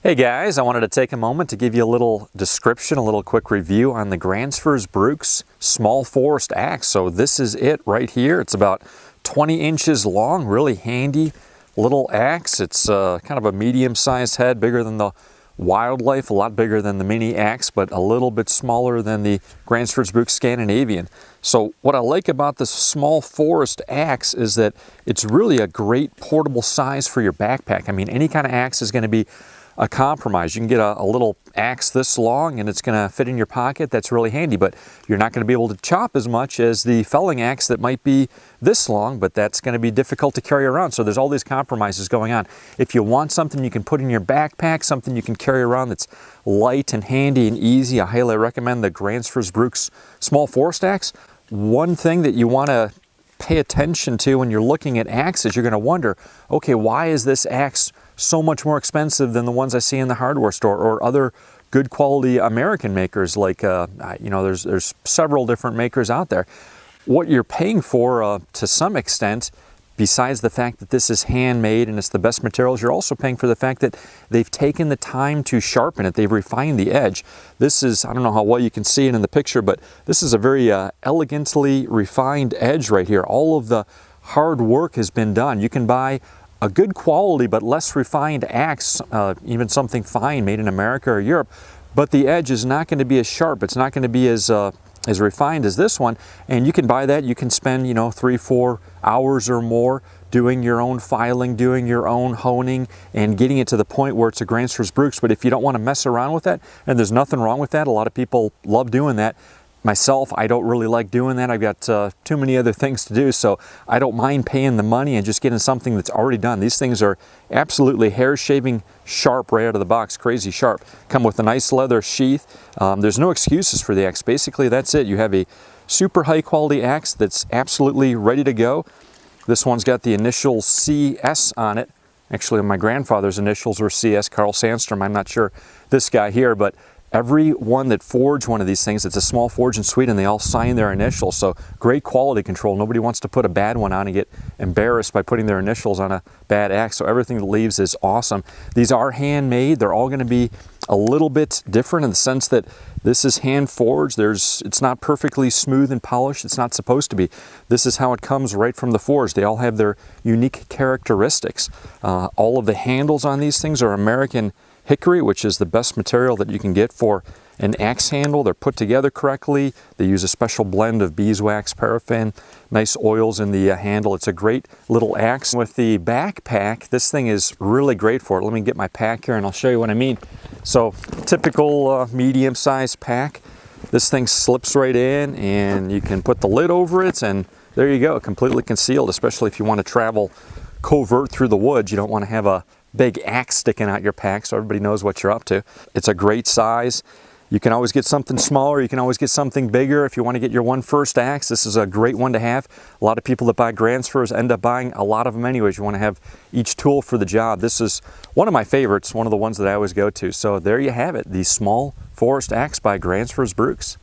Hey guys, I wanted to take a moment to give you a little description, a little quick review on the Gransfors Bruk's small forest axe. So this is it right here. It's about 20 inches long, really handy little axe. It's kind of a medium-sized head, bigger than the Wildlife, a lot bigger than the mini axe, but a little bit smaller than the Gransfors Bruk Scandinavian. So what I like about this small forest axe is that it's really a great portable size for your backpack. I mean, any kind of axe is going to be a compromise. You can get a little axe this long and it's going to fit in your pocket. That's really handy, but you're not going to be able to chop as much as the felling axe that might be this long, but that's going to be difficult to carry around. So there's all these compromises going on. If you want something you can put in your backpack, something you can carry around that's light and handy and easy, I highly recommend the Gransfors Bruk's small forest axe. One thing that you want to pay attention to when you're looking at axes, you're going to wonder, okay, why is this axe so much more expensive than the ones I see in the hardware store or other good quality American makers? Like, there's several different makers out there. What you're paying for, to some extent, besides the fact that this is handmade and it's the best materials, you're also paying for the fact that they've taken the time to sharpen it. They've refined the edge. This is, I don't know how well you can see it in the picture, but this is a very elegantly refined edge right here. All of the hard work has been done. You can buy a good quality but less refined axe, even something fine made in America or Europe, but the edge is not going to be as sharp. It's not going to be as refined as this one, and you can buy that. You can spend 3-4 hours or more doing your own filing, doing your own honing, and getting it to the point where it's a Gransfors Bruk's. But if you don't want to mess around with that, and there's nothing wrong with that, a lot of people love doing that. Myself, I don't really like doing that. I've got too many other things to do, so I don't mind paying the money and just getting something that's already done. These things are absolutely hair-shaving sharp right out of the box, crazy sharp. Come with a nice leather sheath. There's no excuses for the axe. Basically, that's it. You have a super high-quality axe that's absolutely ready to go. This one's got the initial CS on it. Actually, my grandfather's initials were CS, Carl Sandstrom. I'm not sure this guy here, but everyone that forged one of these things, it's a small forge in Sweden, they all sign their initials, so great quality control. Nobody wants to put a bad one on and get embarrassed by putting their initials on a bad axe, so everything that leaves is awesome. These are handmade. They're all going to be a little bit different in the sense that this is hand forged. It's not perfectly smooth and polished. It's not supposed to be. This is how it comes right from the forge. They all have their unique characteristics. All of the handles on these things are American hickory, which is the best material that you can get for an axe handle. They're put together correctly. They use a special blend of beeswax, paraffin, nice oils in the handle. It's a great little axe. With the backpack, this thing is really great for it. Let me get my pack here and I'll show you what I mean. So typical medium-sized pack. This thing slips right in and you can put the lid over it and there you go, completely concealed, especially if you want to travel covert through the woods. You don't want to have a big axe sticking out your pack so everybody knows what you're up to. It's a great size. You can always get something smaller. You can always get something bigger. If you want to get your first axe, this is a great one to have. A lot of people that buy Gransfors end up buying a lot of them anyways. You want to have each tool for the job. This is one of my favorites, one of the ones that I always go to. So there you have it, the small forest axe by Gransfors Bruk's.